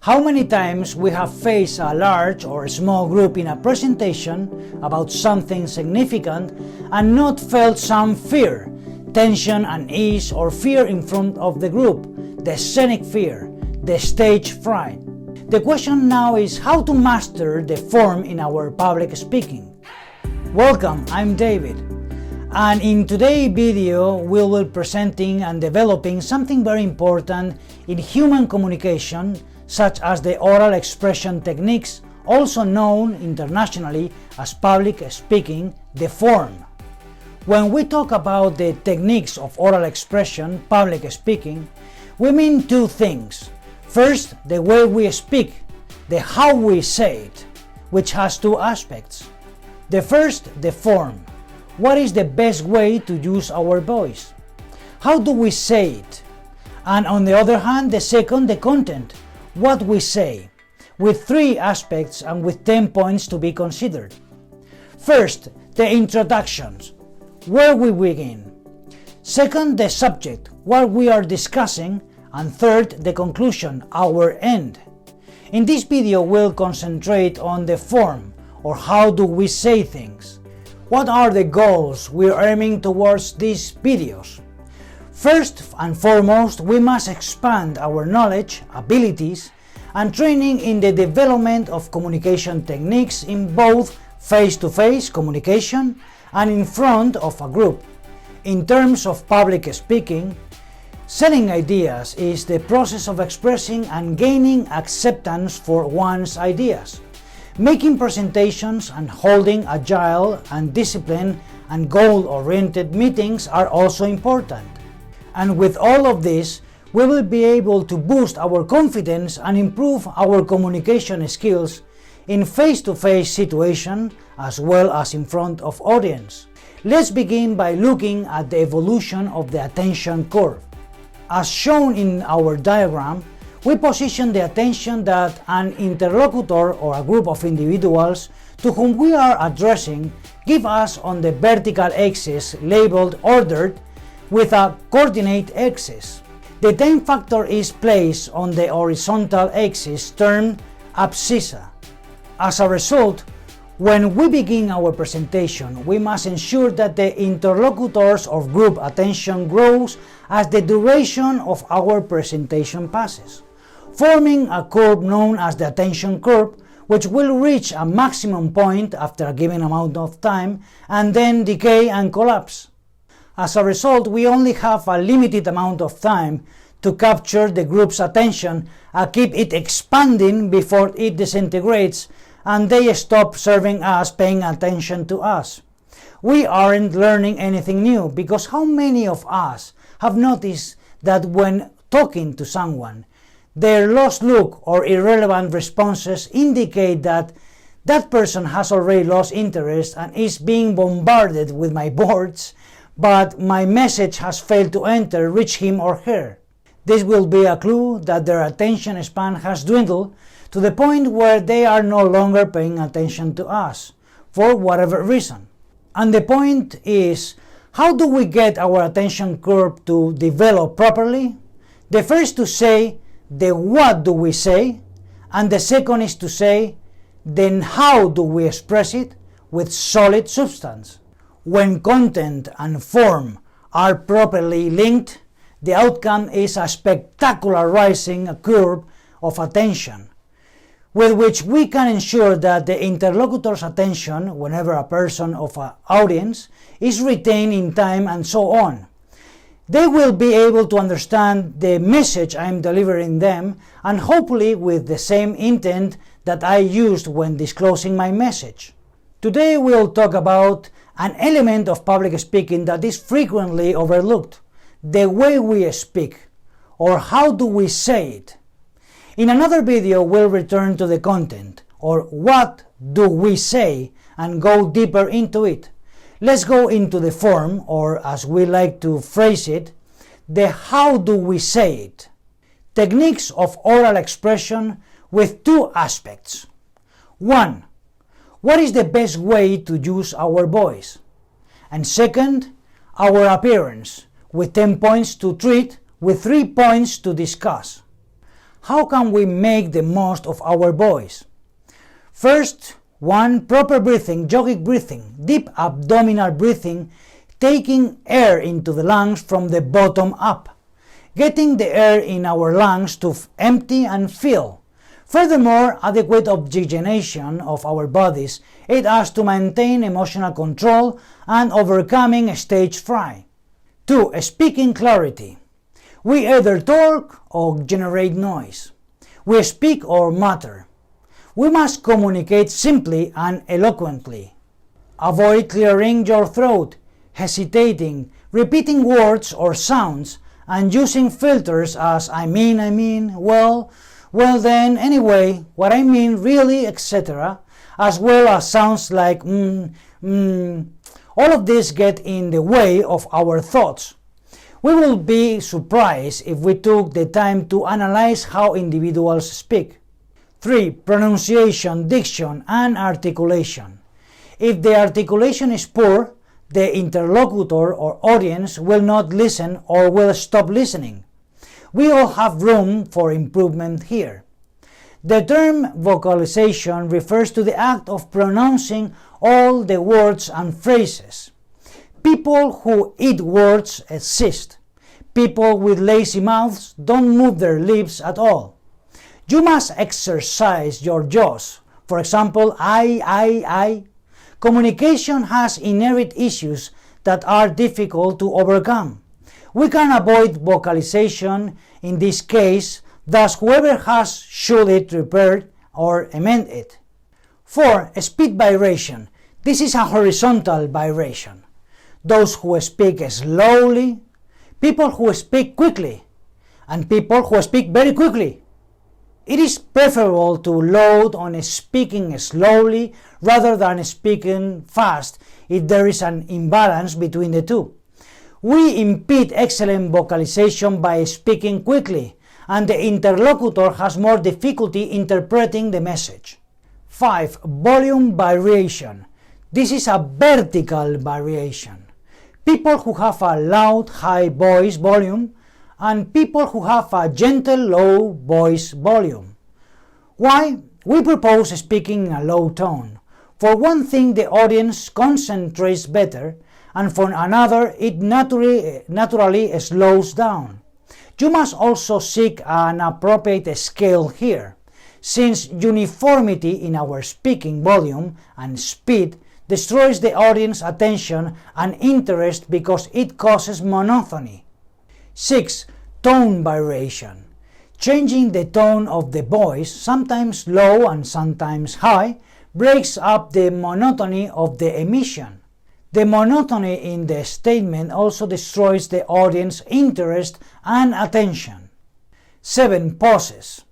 How many times we have faced a large or small group in a presentation about something significant and not felt some fear, tension, unease, or fear in front of the group, the scenic fear, the stage fright. The question now is how to master the form in our public speaking. Welcome, I'm David, and in today's video we will be presenting and developing something very important in human communication, such as the oral expression techniques, also known internationally as public speaking, the form. When we talk about the techniques of oral expression, public speaking, we mean two things. First, the way we speak, the how we say it, which has two aspects. The first, the form. What is the best way to use our voice? How do we say it? And on the other hand, the second, the content. What we say, with three aspects and with 10 points to be considered. First, the introductions, where we begin. Second, the subject, what we are discussing. And third, the conclusion, our end. In this video, we'll concentrate on the form, or how do we say things. What are the goals we're aiming towards these videos? First and foremost, we must expand our knowledge, abilities, and training in the development of communication techniques in both face-to-face communication and in front of a group. In terms of public speaking, selling ideas is the process of expressing and gaining acceptance for one's ideas. Making presentations and holding agile and disciplined and goal-oriented meetings are also important. And with all of this, we will be able to boost our confidence and improve our communication skills in face-to-face situations as well as in front of audience. Let's begin by looking at the evolution of the attention curve. As shown in our diagram, we position the attention that an interlocutor or a group of individuals to whom we are addressing give us on the vertical axis labeled ordered with a coordinate axis. The time factor is placed on the horizontal axis termed abscissa. As a result, when we begin our presentation, we must ensure that the interlocutors or group attention grows as the duration of our presentation passes, forming a curve known as the attention curve, which will reach a maximum point after a given amount of time and then decay and collapse. As a result, we only have a limited amount of time to capture the group's attention and keep it expanding before it disintegrates and they stop serving us, paying attention to us. We aren't learning anything new, because how many of us have noticed that when talking to someone, their lost look or irrelevant responses indicate that that person has already lost interest and is being bombarded with my words, but my message has failed to reach him or her. This will be a clue that their attention span has dwindled to the point where they are no longer paying attention to us, for whatever reason. And the point is, how do we get our attention curve to develop properly? The first to say, the what do we say? And the second is to say, then how do we express it with solid substance? When content and form are properly linked, the outcome is a spectacular rising curve of attention, with which we can ensure that the interlocutor's attention, whenever a person of an audience, is retained in time and so on. They will be able to understand the message I am delivering them, and hopefully with the same intent that I used when disclosing my message. Today we'll talk about an element of public speaking that is frequently overlooked, the way we speak, or how do we say it. In another video we'll return to the content, or what do we say, and go deeper into it. Let's go into the form, or as we like to phrase it, the how do we say it. Techniques of oral expression with two aspects. 1. What is the best way to use our voice? And second, our appearance, with 10 points to treat, with 3 points to discuss. How can we make the most of our voice? First, 1. Proper breathing, yogic breathing, deep abdominal breathing, taking air into the lungs from the bottom up, getting the air in our lungs to empty and fill. Furthermore, adequate oxygenation of our bodies aid us to maintain emotional control and overcoming stage fright. 2. Speaking clarity. We either talk or generate noise. We speak or mutter. We must communicate simply and eloquently. Avoid clearing your throat, hesitating, repeating words or sounds, and using filters as I mean, well then, anyway, what I mean, really, etc., as well as sounds like all of this get in the way of our thoughts. We will be surprised if we took the time to analyze how individuals speak. 3. Pronunciation, diction, and articulation. If the articulation is poor, the interlocutor or audience will not listen or will stop listening. We all have room for improvement here. The term vocalization refers to the act of pronouncing all the words and phrases. People who eat words exist. People with lazy mouths don't move their lips at all. You must exercise your jaws. For example, I. Communication has inherent issues that are difficult to overcome. We can avoid vocalization in this case, thus whoever has should it repair or amend it. 4. Speed vibration. This is a horizontal vibration. Those who speak slowly, people who speak quickly, and people who speak very quickly. It is preferable to load on speaking slowly rather than speaking fast if there is an imbalance between the two. We impede excellent vocalization by speaking quickly, and the interlocutor has more difficulty interpreting the message. 5. Volume variation. This is a vertical variation. People who have a loud high voice volume and people who have a gentle low voice volume. Why? We propose speaking in a low tone. For one thing, the audience concentrates better, and for another, it naturally slows down. You must also seek an appropriate scale here, since uniformity in our speaking volume and speed destroys the audience's attention and interest because it causes monotony. 6. Tone variation. Changing the tone of the voice, sometimes low and sometimes high, breaks up the monotony of the emission. The monotony in the statement also destroys the audience's interest and attention. 7. Pauses.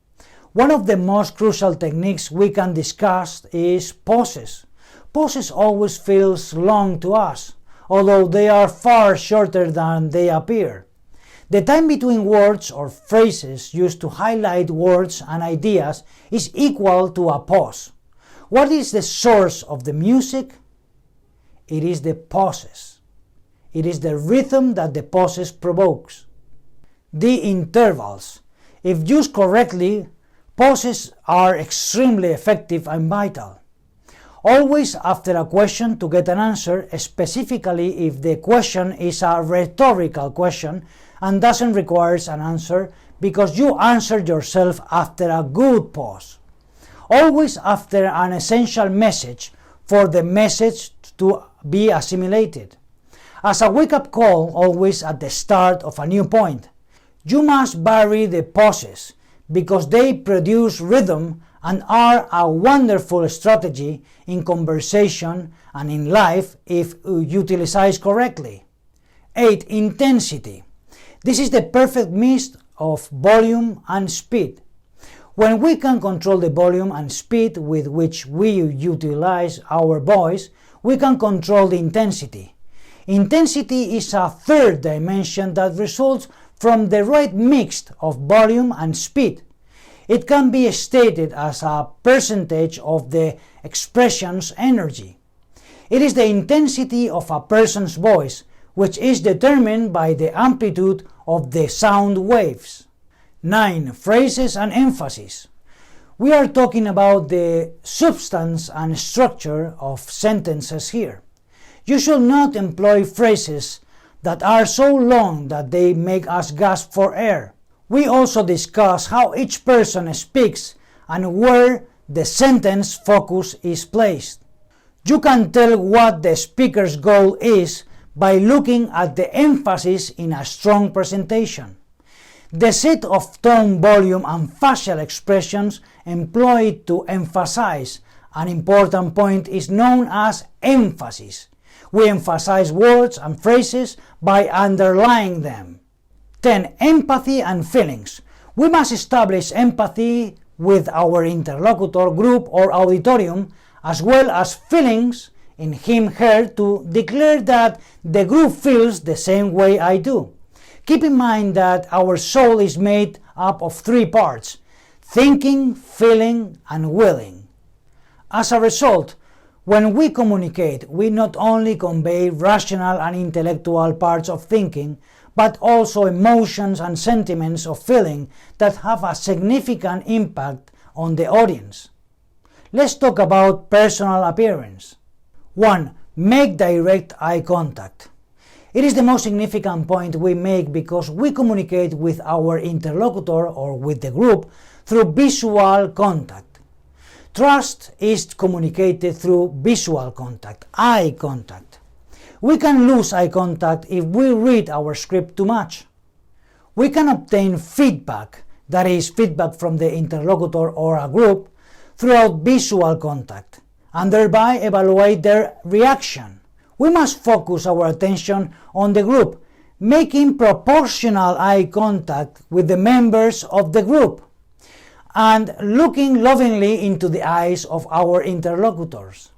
One of the most crucial techniques we can discuss is pauses. Pauses always feels long to us, although they are far shorter than they appear. The time between words or phrases used to highlight words and ideas is equal to a pause. What is the source of the music? It is the pauses. It is the rhythm that the pauses provokes. The intervals. If used correctly, pauses are extremely effective and vital. Always after a question to get an answer, specifically if the question is a rhetorical question and doesn't require an answer because you answered yourself after a good pause. Always after an essential message for the message to be assimilated. As a wake-up call, always at the start of a new point. You must vary the pauses because they produce rhythm and are a wonderful strategy in conversation and in life if utilized correctly. 8. Intensity. This is the perfect mix of volume and speed. When we can control the volume and speed with which we utilize our voice, we can control the intensity. Intensity is a third dimension that results from the right mix of volume and speed. It can be stated as a percentage of the expression's energy. It is the intensity of a person's voice, which is determined by the amplitude of the sound waves. 9. Phrases and emphasis. We are talking about the substance and structure of sentences here. You should not employ phrases that are so long that they make us gasp for air. We also discuss how each person speaks and where the sentence focus is placed. You can tell what the speaker's goal is by looking at the emphasis in a strong presentation. The set of tone, volume, and facial expressions employed to emphasize an important point is known as emphasis. We emphasize words and phrases by underlying them. 10. Empathy and feelings. We must establish empathy with our interlocutor, group, or auditorium, as well as feelings in him/her to declare that the group feels the same way I do. Keep in mind that our soul is made up of 3 parts: thinking, feeling, and willing. As a result, when we communicate, we not only convey rational and intellectual parts of thinking, but also emotions and sentiments of feeling that have a significant impact on the audience. Let's talk about personal appearance. 1. Make direct eye contact. It is the most significant point we make because we communicate with our interlocutor or with the group through visual contact. Trust is communicated through visual contact, eye contact. We can lose eye contact if we read our script too much. We can obtain feedback, that is, feedback from the interlocutor or a group, throughout visual contact, and thereby evaluate their reaction. We must focus our attention on the group, making proportional eye contact with the members of the group, and looking lovingly into the eyes of our interlocutors.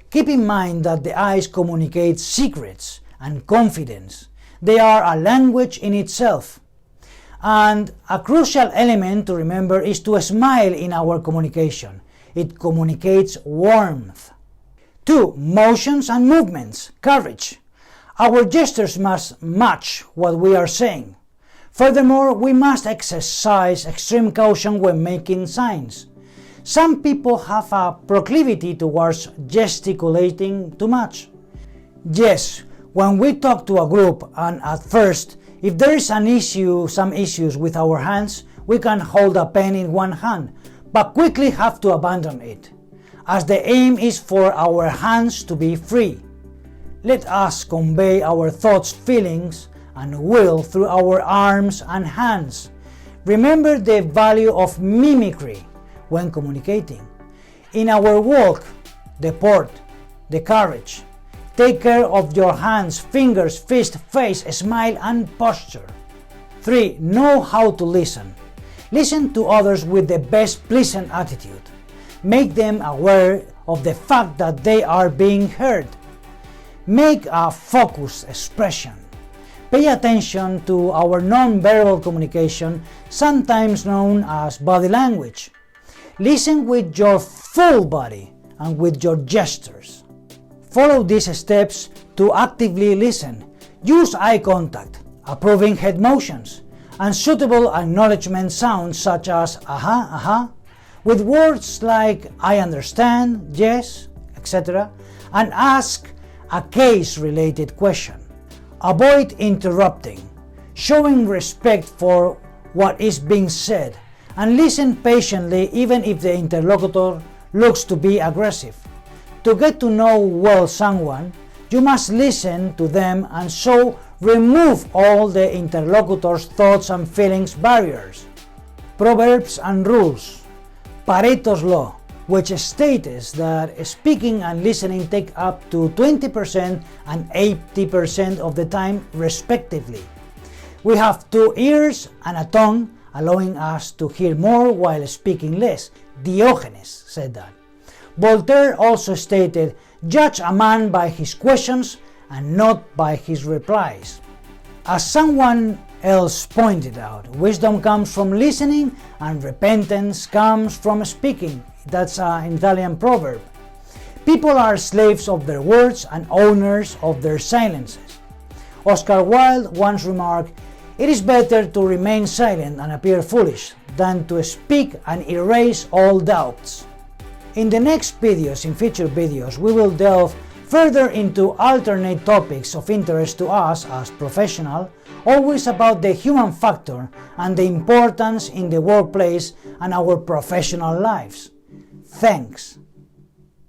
Keep in mind that the eyes communicate secrets and confidence. They are a language in itself. And a crucial element to remember is to smile in our communication. It communicates warmth. 2. Motions and movements, courage. Our gestures must match what we are saying. Furthermore, we must exercise extreme caution when making signs. Some people have a proclivity towards gesticulating too much. Yes, when we talk to a group and at first, if there is some issues with our hands, we can hold a pen in one hand, but quickly have to abandon it, as the aim is for our hands to be free. Let us convey our thoughts, feelings, and will through our arms and hands. Remember the value of mimicry when communicating. In our walk, the port, the carriage, take care of your hands, fingers, fist, face, smile, and posture. 3. Know how to listen. Listen to others with the best pleasant attitude. Make them aware of the fact that they are being heard. Make a focused expression. Pay attention to our non-verbal communication, sometimes known as body language. Listen with your full body and with your gestures. Follow these steps to actively listen. Use eye contact, approving head motions, and suitable acknowledgement sounds such as aha, aha, with words like I understand, yes, etc., and ask a case-related question. Avoid interrupting, showing respect for what is being said, and listen patiently even if the interlocutor looks to be aggressive. To get to know well someone, you must listen to them and so remove all the interlocutor's thoughts and feelings barriers. Proverbs and Rules, Pareto's Law, which states that speaking and listening take up to 20% and 80% of the time respectively. We have 2 ears and a tongue, allowing us to hear more while speaking less. Diogenes said that. Voltaire also stated, judge a man by his questions and not by his replies. As someone else pointed out, wisdom comes from listening and repentance comes from speaking. That's an Italian proverb. People are slaves of their words and owners of their silences. Oscar Wilde once remarked, It is better to remain silent and appear foolish than to speak and erase all doubts. In the next videos, in future videos, we will delve further into alternate topics of interest to us as professionals, always about the human factor and the importance in the workplace and our professional lives. Thanks.